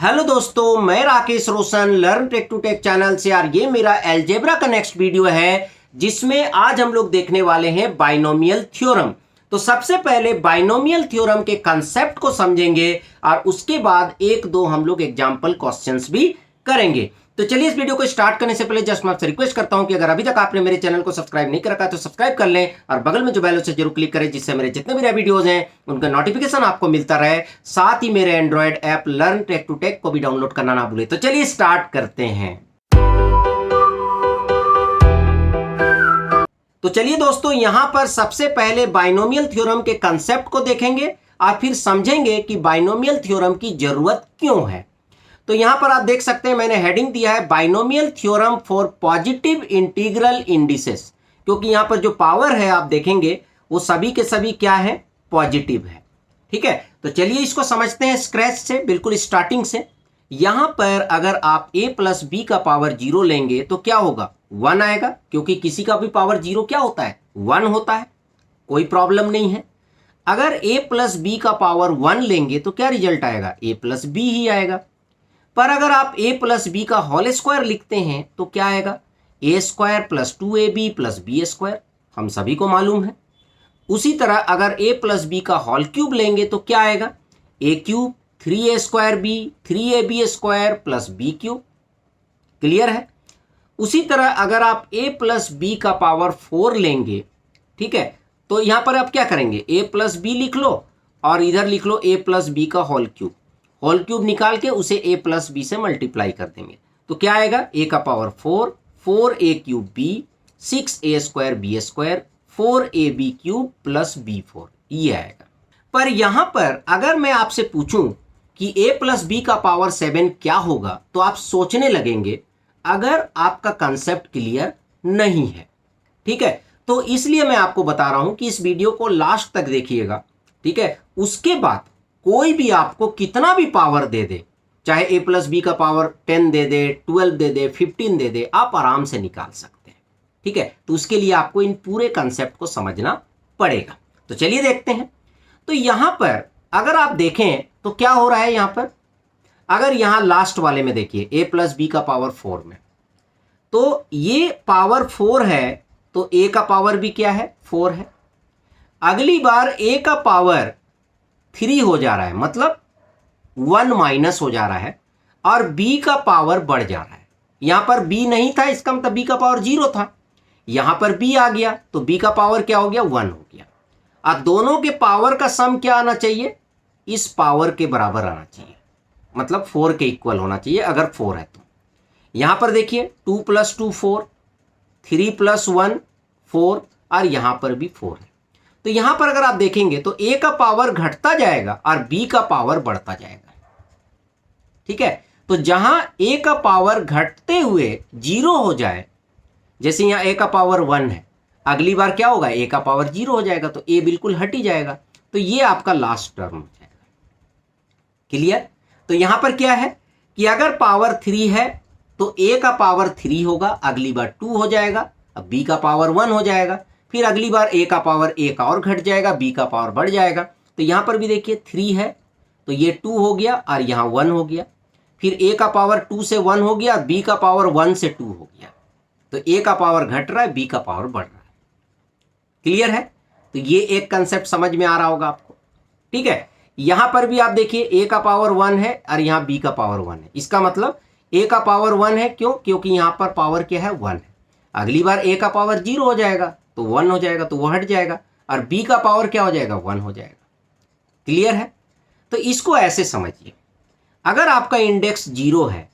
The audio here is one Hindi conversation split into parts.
हेलो दोस्तों, मैं Rakesh Roshan learn tech to tech channel से। यार ये मेरा अलजेब्रा का नेक्स्ट वीडियो है जिसमें आज हम लोग देखने वाले हैं बाइनोमियल थ्योरम। तो सबसे पहले बाइनोमियल थ्योरम के कंसेप्ट को समझेंगे और उसके बाद एक दो हम लोग एग्जाम्पल क्वेश्चंस भी करेंगे। तो चलिए इस वीडियो को स्टार्ट करने से पहले जस्ट मैं आपसे रिक्वेस्ट करता हूं कि अगर अभी तक आपने मेरे चैनल को सब्सक्राइब नहीं कर रखा तो सब्सक्राइब कर लें और बगल में जो बेल उसे जरूर क्लिक करें जिससे मेरे जितने भी नए वीडियोस हैं उनका नोटिफिकेशन आपको मिलता रहे। साथ ही मेरे Android app learn tech to tech को भी डाउनलोड करना ना भूलें। तो चलिए स्टार्ट करते हैं। तो चलिए दोस्तों, यहां पर सबसे पहले बाइनोमियल थ्योरम के कंसेप्ट को देखेंगे और फिर समझेंगे कि बाइनोमियल थ्योरम की जरूरत क्यों है। तो यहां पर आप देख सकते हैं मैंने हेडिंग दिया है binomial theorem for positive integral indices, क्योंकि यहां पर जो पावर है आप देखेंगे वो सभी के सभी क्या है, पॉजिटिव है। ठीक है, तो चलिए इसको समझते हैं स्क्रैच से, बिल्कुल स्टार्टिंग से। यहां पर अगर आप a प्लस बी का पावर 0 लेंगे तो क्या होगा, 1 आएगा, क्योंकि किसी का भी पावर 0 क्या होता है, 1 होता है, कोई प्रॉब्लम नहीं है। अगर a प्लस बी का पावर 1 लेंगे तो क्या रिजल्ट आएगा, a प्लस बी ही आएगा। पर अगर आप a प्लस बी का होल स्क्वायर लिखते हैं तो क्या आएगा, a स्क्वायर plus 2ab plus B square, हम सभी को मालूम है। उसी तरह अगर a प्लस बी का होल क्यूब लेंगे तो क्या आएगा, a cube 3a square B 3ab square plus B cube. Clear है। उसी तरह अगर आप a प्लस बी का पावर 4 लेंगे, ठीक है, तो यहां पर आप क्या करेंगे, a प्लस बी लिख लो और इधर लिख लो a प्लस बी का होल क्यूब। होल क्यूब निकाल के उसे a प्लस बी से मल्टीप्लाई कर देंगे तो क्या आएगा, a का power 4 4a cube b 6a square B square 4ab cube plus b4, ये आएगा। पर यहां पर अगर मैं आपसे पूछूं कि a प्लस बी का पावर 7 क्या होगा तो आप सोचने लगेंगे अगर आपका कंसेप्ट क्लियर नहीं है। ठीक है, तो इसलिए मैं आपको बता रहा हूं कि इस वीडियो को लास्ट तक देखिएगा। ठीक है, उसके बाद कोई भी आपको कितना भी पावर दे दे, चाहे a प्लस बी का पावर 10 दे दे, 12 दे दे, 15 दे दे, आप आराम से निकाल सकते हैं। ठीक है, तो उसके लिए आपको इन पूरे कंसेप्ट को समझना पड़ेगा। तो चलिए देखते हैं। तो यहां पर अगर आप देखें तो क्या हो रहा है, यहां पर अगर यहां लास्ट वाले में देखिए a प्लस बी का पावर 4 में, तो ये पावर 4 है तो a का पावर भी क्या है, 4 है। अगली बार a का पावर 3 हो जा रहा है, मतलब 1 माइनस हो जा रहा है और b का पावर बढ़ जा रहा है। यहां पर b नहीं था, इसका मतलब b का पावर 0 था, यहां पर b आ गया तो b का पावर क्या हो गया, 1 हो गया। अब दोनों के पावर का सम क्या आना चाहिए, इस पावर के बराबर आना चाहिए, मतलब 4 के इक्वल होना चाहिए अगर 4 है तो। यहां पर देखिए 2 प्लस 2 4, 3 प्लस 1 4 और यहां पर भी 4 है। तो यहां पर अगर आप देखेंगे तो a का पावर घटता जाएगा और b का पावर बढ़ता जाएगा। ठीक है, तो जहां a का पावर घटते हुए 0 हो जाए, जैसे यहां a का पावर 1 है, अगली बार क्या होगा, a का पावर 0 हो जाएगा तो a बिल्कुल हट ही जाएगा, तो ये आपका लास्ट टर्म हो जाएगा। क्लियर। तो यहां पर क्या है कि अगर पावर 3 है तो a का पावर 3 होगा, अगली बार 2 हो जाएगा, अब b का पावर 1 हो जाएगा, फिर अगली बार a का पावर 1 और घट जाएगा, b का पावर बढ़ जाएगा। तो यहां पर भी देखिए 3 है तो ये 2 हो गया और यहां 1 हो गया, फिर a का पावर 2 से 1 हो गया, b का पावर 1 से 2 हो गया, तो a का पावर घट रहा है, b का पावर बढ़ रहा है। क्लियर है। तो ये एक कंसेप्ट समझ में आ रहा होगा आपको। ठीक है, यहां पर भी आप देखिए a का पावर 1 है और यहां b का पावर 1 है, इसका मतलब a का पावर 1 है, क्यों, क्योंकि यहां पर पावर क्या है, 1 है। अगली बार a का पावर 0 हो जाएगा तो 1 हो जाएगा तो वो हट जाएगा और b का पावर क्या हो जाएगा, 1 हो जाएगा। क्लियर है। तो इसको ऐसे समझिए, अगर आपका इंडेक्स 0 है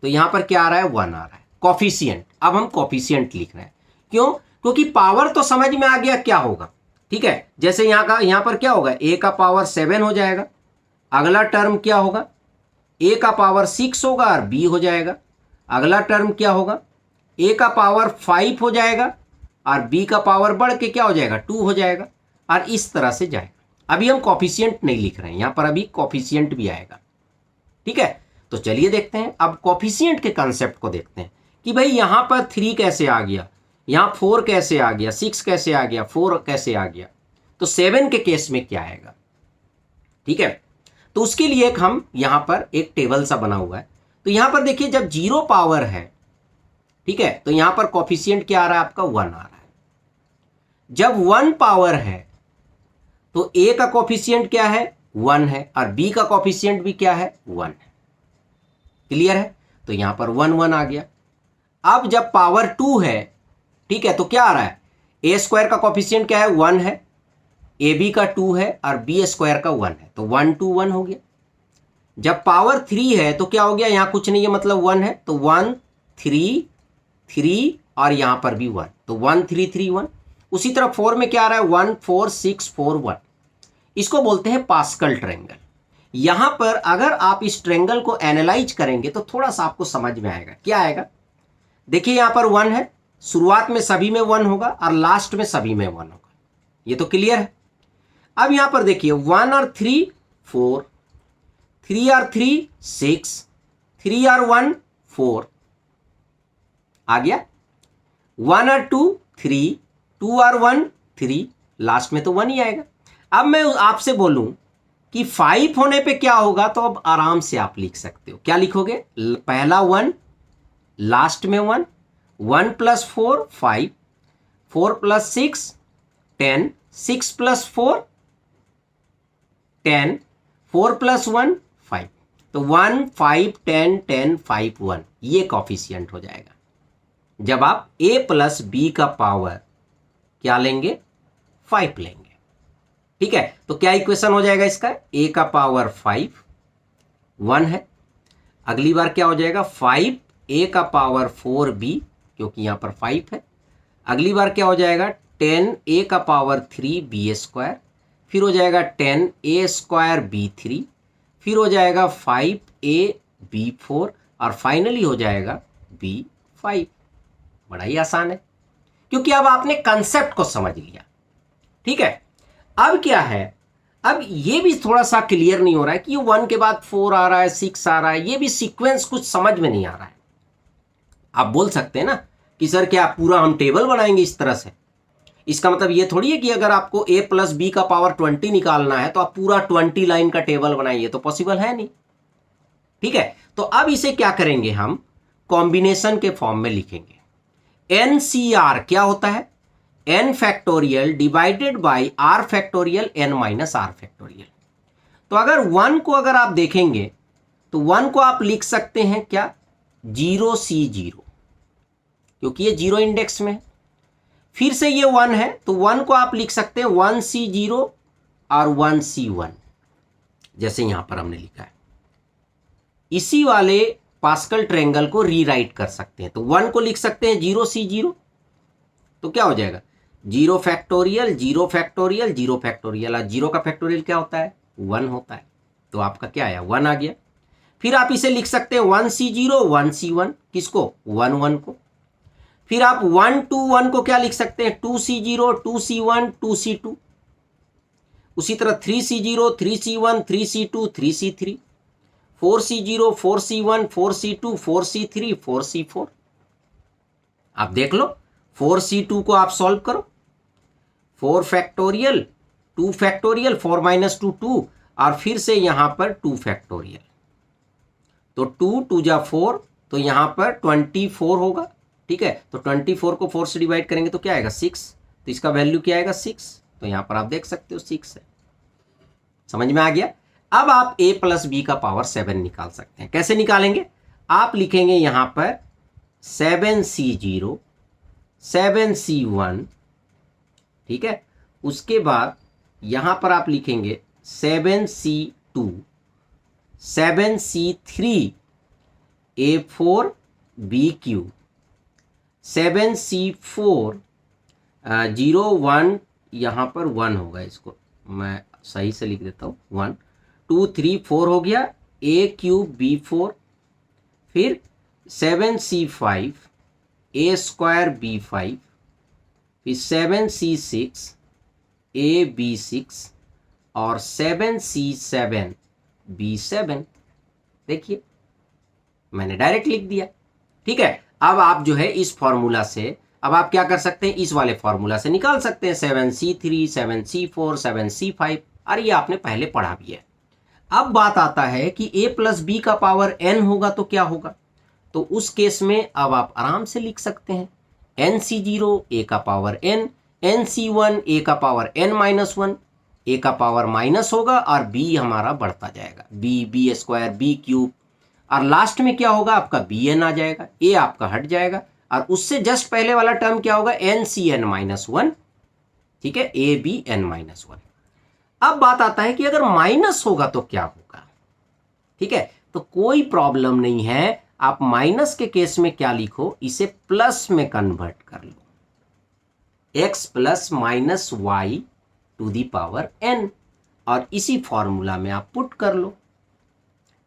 तो यहां पर क्या आ रहा है, 1 आ रहा है, कॉफिशिएंट। अब हम कॉफिशिएंट लिख रहे हैं, क्यों, क्योंकि पावर तो समझ में आ गया क्या होगा। ठीक है, जैसे यहां पर क्या होगा, a का पावर 7 हो जाएगा, अगला टर्म क्या होगा, a का पावर 6 होगा और b हो जाएगा। अगला टर्म क्या होगा, a का पावर 5 हो जाएगा और b का पावर बढ़ के क्या हो जाएगा, 2 हो जाएगा, और इस तरह से जाएगा। अभी हम कॉफिशिएंट नहीं लिख रहे हैं, यहां पर अभी कॉफिशिएंट भी आएगा। ठीक है, तो चलिए देखते हैं, अब कॉफिशिएंट के कंसेप्ट को देखते हैं कि भाई यहां पर 3 कैसे आ गया, यहां 4 कैसे आ गया, 6 कैसे आ गया, 4 कैसे आ गया, तो 7 के केस में क्या आएगा। ठीक है, तो उसके लिए एक हम यहां पर एक टेबल सा बना हुआ है। तो यहां पर देखिए जब 0 पावर है, ठीक है, तो यहां पर कॉफिशिएंट क्या आ रहा है आपका 1 आ रहा है। जब 1 पावर है तो ए का कॉफिशिएंट क्या है 1 है और बी का कॉफिशिएंट भी क्या है 1 है। क्लियर है? तो यहां पर 1 1 आ गया। अब जब पावर 2 है, ठीक है, तो क्या आ रहा है ए स्क्वायर का कॉफिशिएंट क्या है 1 है, ए बी का 2 है और बी स्क्वायर का 1 है, तो 1 2 1 हो गया। जब पावर 3 है तो क्या हो गया, यहां कुछ नहीं है मतलब 1 है, तो 1 3 3 और यहां पर भी 1, तो 1 3 3 1। उसी तरह 4 में क्या आ रहा है 1 4 6 4 1। इसको बोलते हैं पास्कल ट्रायंगल। यहां पर अगर आप इस ट्रायंगल को एनालाइज करेंगे तो थोड़ा सा आपको समझ में आएगा। क्या आएगा, देखिए यहां पर 1 है, शुरुआत में सभी में 1 होगा और लास्ट में सभी में 1 होगा, ये तो क्लियर है। अब यहां पर देखिए 1 और 3 4, 3 और 3 6, 3 और 1 4 आ गया, 1 और 2 3, 2 और 1 3, लास्ट में तो 1 ही आएगा। अब मैं आपसे बोलूं कि 5 होने पे क्या होगा, तो अब आराम से आप लिख सकते हो। क्या लिखोगे, पहला 1, लास्ट में 1, 1 + 4 5, 4 + 6 10, 6 + 4 10, 4 + 1 5, तो 1 5 10 10 5 1 ये कॉफिशिएंट हो जाएगा। जब आप a + b का पावर क्या लेंगे 5 लेंगे, ठीक है, तो क्या इक्वेशन हो जाएगा इसका, a का पावर 5 1 है, अगली बार क्या हो जाएगा 5 a का पावर 4b क्योंकि यहां पर 5 है, अगली बार क्या हो जाएगा 10 a का पावर 3 b स्क्वायर, फिर हो जाएगा 10 a स्क्वायर b 3, फिर हो जाएगा 5 a b 4 और फाइनली हो जाएगा b 5। बड़ा ही आसान है क्योंकि अब आपने कंसेप्ट को समझ लिया, ठीक है। अब क्या है, अब ये भी थोड़ा सा क्लियर नहीं हो रहा है कि ये 1 के बाद 4 आ रहा है 6 आ रहा है, ये भी सीक्वेंस कुछ समझ में नहीं आ रहा है। आप बोल सकते हैं ना कि सर क्या पूरा हम टेबल बनाएंगे इस तरह से, इसका मतलब ये थोड़ी है कि अगर आपको a + b का पावर 20 निकालना है तो आप पूरा 20 लाइन का टेबल बनाइए, तो पॉसिबल है नहीं, ठीक है। तो अब इसे क्या करेंगे, हम कॉम्बिनेशन के फॉर्म में लिखेंगे। NCR क्या होता है, n factorial divided by r factorial n - r factorial. तो अगर 1 को अगर आप देखेंगे तो 1 को आप लिख सकते हैं क्या 0C0 क्योंकि ये 0 इंडेक्स में है, फिर से ये 1 है तो 1 को आप लिख सकते हैं 1C0 और 1C1 जैसे यहां पर हमने लिखा है। इसी वाले पास्कल ट्रायंगल को रीराइट कर सकते हैं, तो 1 को लिख सकते हैं 0C0, तो क्या हो जाएगा 0 फैक्टोरियल 0 फैक्टोरियल 0 फैक्टोरियल, और 0 का फैक्टोरियल क्या होता है 1 होता है, तो आपका क्या आया 1 आ गया। फिर आप इसे लिख सकते हैं 1C0 1C1, किसको 1 1 को। फिर आप 1 2 1 को क्या लिख सकते हैं 2C0 2C1 2C2। उसी तरह 3C0 3C1 3C2 3C3, 4C0 4C1 4C2 4C3 4C4। आप देख लो 4C2 को आप सॉल्व करो, 4 फैक्टोरियल 2 फैक्टोरियल 4 - 2 2 और फिर से यहां पर 2 फैक्टोरियल, तो 2 2 जा 4, तो यहां पर 24 होगा, ठीक है। तो 24 को 4 से डिवाइड करेंगे तो क्या आएगा 6, तो इसका वैल्यू क्या आएगा 6, तो यहां पर आप देख सकते हो 6 है। समझ में आ गया। अब आप a + b का पावर 7 निकाल सकते हैं। कैसे निकालेंगे, आप लिखेंगे यहां पर 7C0 7C1, ठीक है। उसके बाद यहां पर आप लिखेंगे 7C2 7C3 A4 B3, 7C4 0 1 यहां पर 1 होगा, इसको मैं सही से लिख देता हूँ 1 2 3 4 हो गया A3 B4, फिर 7C5 A² B5, फिर 7C6 AB6 और 7C7 B7। देखिए मैंने डायरेक्ट लिख दिया, ठीक है। अब आप जो है इस फॉर्मूला से अब आप क्या कर सकते हैं, इस वाले फॉर्मूला से निकाल सकते हैं 7C3 7C4 7C5, और ये आपने पहले पढ़ा भी है। अब बात आता है कि a प्लस बी का पावर n होगा तो क्या होगा। तो उस केस में अब आप आराम से लिख सकते हैं nc0 a का पावर n, nc1 a का पावर n माइनस 1, a का पावर माइनस होगा और b हमारा बढ़ता जाएगा, b स्क्वायर b क्यूब, और लास्ट में क्या होगा आपका bn आ जाएगा, a आपका हट जाएगा और उससे जस्ट पहले वाला टर्म क्या होगा ncn माइनस 1, ठीक है, abn माइनस 1। अब बात आता है कि अगर माइनस होगा तो क्या होगा, ठीक है, तो कोई प्रॉब्लम नहीं है, आप माइनस के केस में क्या लिखो, इसे प्लस में कन्वर्ट कर लो, x plus minus Y to the power n, और इसी फॉर्मूला में आप पुट कर लो।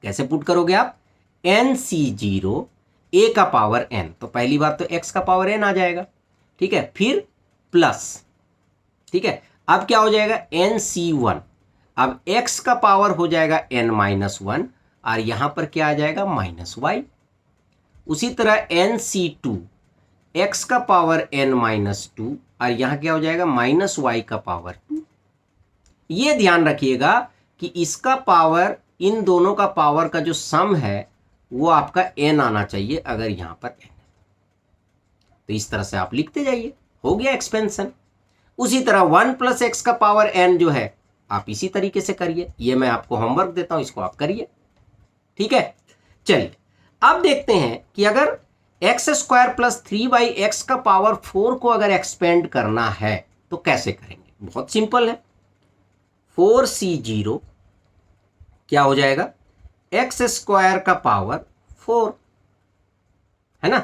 कैसे पुट करोगे आप, nc0 a का पावर n, तो पहली बात तो x का पावर n आ जाएगा, ठीक है, फिर प्लस, ठीक है, अब क्या हो जाएगा nc1, अब x का पावर हो जाएगा n माइनस 1 और यहां पर क्या आ जाएगा माइनस वाई। उसी तरह nc2 x का पावर n माइनस 2 और यहां क्या हो जाएगा माइनस वाई का पावर 2। ये ध्यान रखिएगा कि इसका पावर, इन दोनों का पावर का जो सम है वो आपका n आना चाहिए, अगर यहां पर n है तो इस तरह से आप लिखते जाइए, हो गया एक्सपेंशन। उसी तरह 1 प्लस एक्स का पावर n जो है आप इसी तरीके से करिए, ये मैं आपको होमवर्क देता हूं, इसको आप करिए, ठीक है। चलिए अब देखते हैं कि अगर एक्स स्क्वायर प्लस 3/x का पावर 4 को अगर एक्सपेंड करना है तो कैसे करेंगे। बहुत सिंपल है, 4c0 क्या हो जाएगा एक्स स्क्वायर का पावर 4 है ना,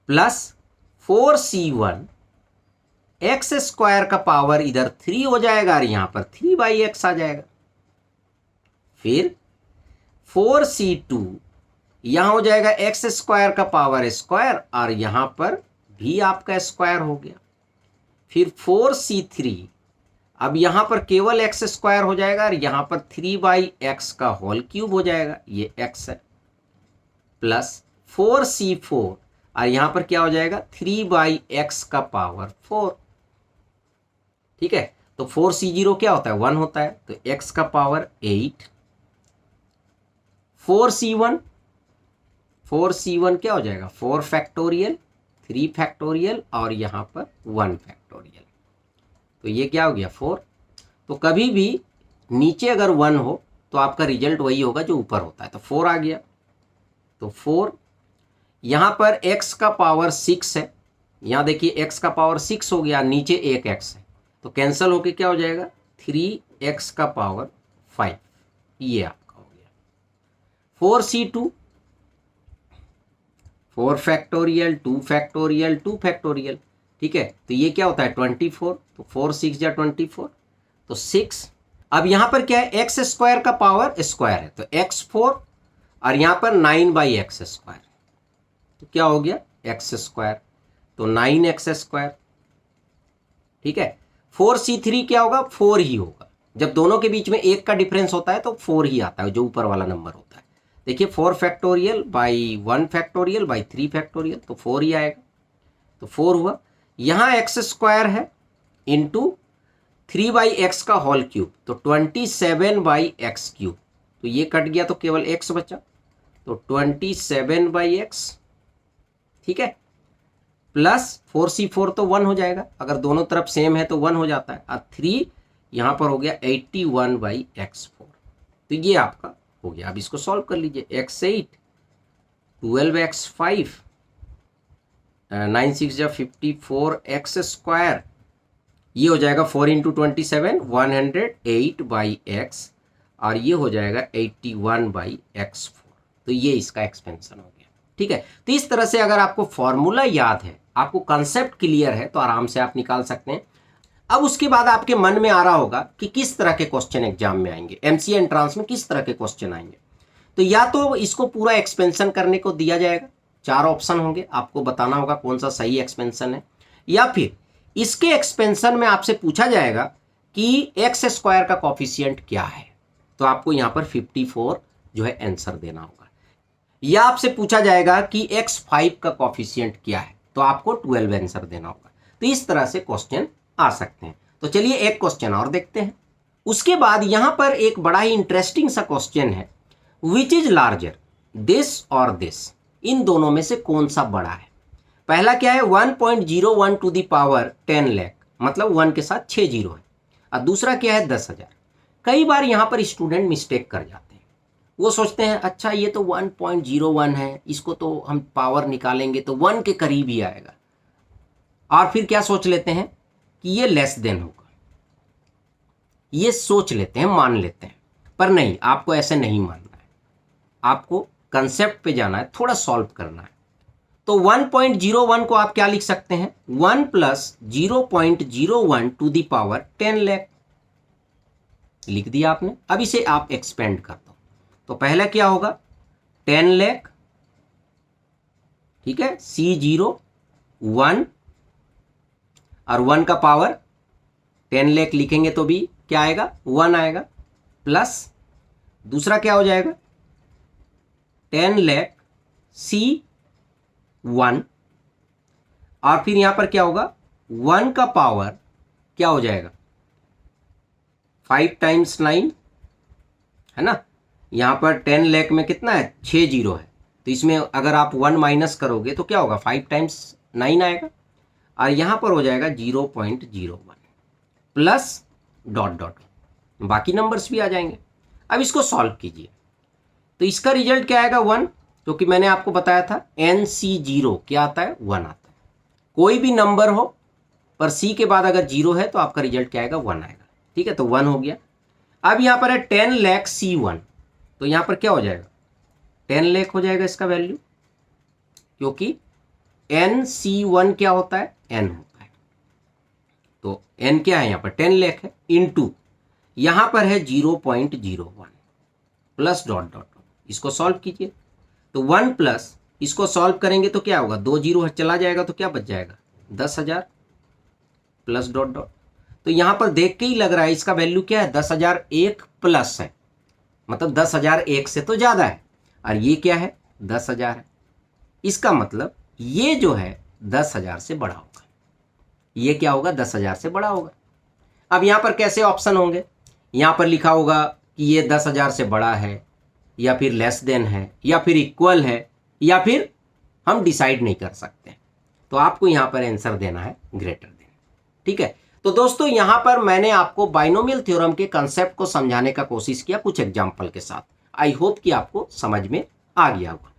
प्लस 4c1 एक्स स्क्वायर का पावर इधर 3 हो जाएगा और यहां पर 3/x आ जाएगा, फिर 4c2 यहां हो जाएगा एक्स स्क्वायर का पावर स्क्वायर और यहां पर भी आपका स्क्वायर हो गया, फिर 4c3 अब यहां पर केवल एक्स स्क्वायर हो जाएगा और यहां पर 3/x का होल क्यूब हो जाएगा, ये x है, प्लस 4c4 और यहां पर क्या हो जाएगा 3/x का पावर 4, ठीक है। तो 4c0 क्या होता है 1 होता है, तो x का पावर 8, 4c1 क्या हो जाएगा 4 फैक्टोरियल, 3 फैक्टोरियल और यहां पर 1 फैक्टोरियल, तो ये क्या हो गया 4। तो कभी भी नीचे अगर 1 हो तो आपका रिजल्ट वही होगा जो ऊपर होता है, तो 4 आ गया, तो 4 यहां पर x का पावर 6 है, यहां देखिए x का पावर 6 हो गया, नीचे एक x है, तो कैंसिल होके क्या हो जाएगा 3x का पावर 5, ये आपका हो गया। 4c2 4 फैक्टोरियल 2 फैक्टोरियल 2 फैक्टोरियल, ठीक है, तो ये क्या होता है 24, तो 4 6 या 24, तो 6। अब यहां पर क्या है एक्स स्क्वायर का पावर स्क्वायर है, तो x4 और यहां पर 9/x स्क्वायर, तो क्या हो गया एक्स स्क्वायर, तो 9x स्क्वायर, ठीक है। 4c3 क्या होगा 4 ही होगा, जब दोनों के बीच में एक का डिफरेंस होता है तो 4 ही आता है, जो ऊपर वाला नंबर होता है। देखिए 4 factorial by 1 factorial by 3 factorial, तो 4 ही आएगा, तो 4 हुआ। यहां एक्स स्क्वायर है इंटू 3/x का होल क्यूब, तो 27/x क्यूब, तो ये कट गया तो केवल x बचा, तो 27/x, ठीक है, प्लस 4c4 तो 1 हो जाएगा, अगर दोनों तरफ सेम है तो 1 हो जाता है, और 3 यहां पर हो गया 81/x4, तो ये आपका हो गया। अब इसको सॉल्व कर लीजिए, x8 12x5 9 6 54x स्क्वायर, ये हो जाएगा 4 इंटू 27 108/x और ये हो जाएगा 81/x4, तो ये इसका एक्सपेंशन हो गया, ठीक है। तो इस तरह से अगर आपको फॉर्मूला याद है, आपको कंसेप्ट क्लियर है, तो आराम से आप निकाल सकते हैं। अब उसके बाद आपके मन में आ रहा होगा कि किस तरह के क्वेश्चन एग्जाम में आएंगे, एमसीए एंट्रांस में किस तरह के क्वेश्चन आएंगे। तो या तो इसको पूरा एक्सपेंशन करने को दिया जाएगा, 4 ऑप्शन होंगे, आपको बताना होगा कौन सा सही एक्सपेंशन है, या फिर इसके एक्सपेंशन में आपसे पूछा जाएगा कि एक्स स्क्वायर का कॉफिशिएंट क्या है, तो आपको यहाँ पर 54 जो है आंसर देना होगा, या आपसे पूछा जाएगा कि x5 का कॉफिशिएंट क्या है, तो आपको 12 आंसर देना होगा। तो इस तरह से क्वेश्चन आ सकते हैं। तो चलिए एक क्वेश्चन और देखते हैं। उसके बाद यहां पर एक बड़ा ही इंटरेस्टिंग सा क्वेश्चन है, विच इज लार्जर, दिस और दिस, इन दोनों में से कौन सा बड़ा है। पहला क्या है 1.01 टू द पावर 10 लाख, मतलब 1 के साथ 6 जीरो है, और दूसरा क्या है 10,000। कई बार यहाँ पर स्टूडेंट मिस्टेक कर जाते हैं, वो सोचते हैं अच्छा ये तो 1.01 है, इसको तो हम पावर निकालेंगे तो 1 के करीब ही आएगा, और फिर क्या सोच लेते हैं कि ये लेस देन होगा, ये सोच लेते हैं, मान लेते हैं। पर नहीं, आपको ऐसे नहीं मानना है, आपको कंसेप्ट पे जाना है, थोड़ा सॉल्व करना है। तो 1.01 को आप क्या लिख सकते हैं, 1 plus 0.01 to the power 10 lakh, लिख दिया आपने। अब इसे आप एक्सपेंड कर दो, तो पहला क्या होगा 10 लाख, ठीक है, C0 1, और 1 का पावर 10 लाख लिखेंगे तो भी क्या आएगा 1 आएगा, प्लस दूसरा क्या हो जाएगा 10 लाख C1, और फिर यहां पर क्या होगा 1 का पावर क्या हो जाएगा 5 टाइम्स 9, है ना। यहां पर 10 लाख में कितना है 6 जीरो है, तो इसमें अगर आप 1 माइनस करोगे तो क्या होगा 5 टाइम्स 9 आएगा, और यहां पर हो जाएगा 0.01 प्लस डॉट डॉट, बाकी नंबर्स भी आ जाएंगे। अब इसको सॉल्व कीजिए, तो इसका रिजल्ट क्या आएगा 1, क्योंकि मैंने आपको बताया था NC0 क्या आता है 1 आता है। कोई भी नंबर हो पर C के बाद अगर 0 है तो आपका रिजल्ट क्या आएगा 1 आएगा, ठीक है, तो 1 हो गया। अब यहाँ पर है 10 लाख C1, तो यहाँ पर क्या हो जाएगा 10 लाख हो जाएगा इसका वैल्यू, क्योंकि NC1 क्या होता है N होता है, तो N क्या है यहाँ पर 10 लाख है, इनटू यहाँ पर है 0.01 प्लस डॉट डॉट, इसको सॉल्व कीजिए, तो 1 प्लस इसको सॉल्व करेंगे तो क्या होगा 2 जीरो चला जाएगा, तो क्या बच जाएगा 10,000 प्लस डॉट डॉट। तो यहाँ पर देख के ही लग रहा है इसका वैल्यू क्या है 10,000 एक प्लस है, मतलब 10,000 एक से तो ज़्यादा है, और ये क्या है 10,000 है, इसका मतलब ये जो है 10,000 से बड़ा होगा, ये क्या होगा 10,000 से बड़ा होगा। अब यहाँ पर कैसे ऑप्शन होंगे, यहाँ पर लिखा होगा कि ये 10,000 से बड़ा है, या फिर लेस देन है, या फिर इक्वल है, या फिर हम डिसाइड नहीं कर सकते, तो आपको यहाँ पर आंसर देना है ग्रेटर देन, ठीक है। तो दोस्तों यहाँ पर मैंने आपको बाइनोमियल थ्योरम के कंसेप्ट को समझाने का कोशिश किया कुछ एग्जाम्पल के साथ। आई होप कि आपको समझ में आ गया होगा।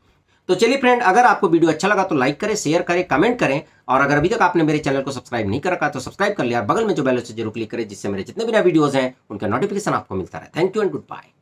तो चलिए फ्रेंड, अगर आपको वीडियो अच्छा लगा तो लाइक करें, शेयर करें, कमेंट करें, और अगर अभी तक आपने मेरे चैनल को सब्सक्राइब नहीं कर रखा तो सब्सक्राइब कर लिया, और बगल में जो बेल है जरूर क्लिक करें, जिससे मेरे जितने भी नए वीडियोस हैं उनका नोटिफिकेशन आपको मिलता रहे। Thank you and good bye.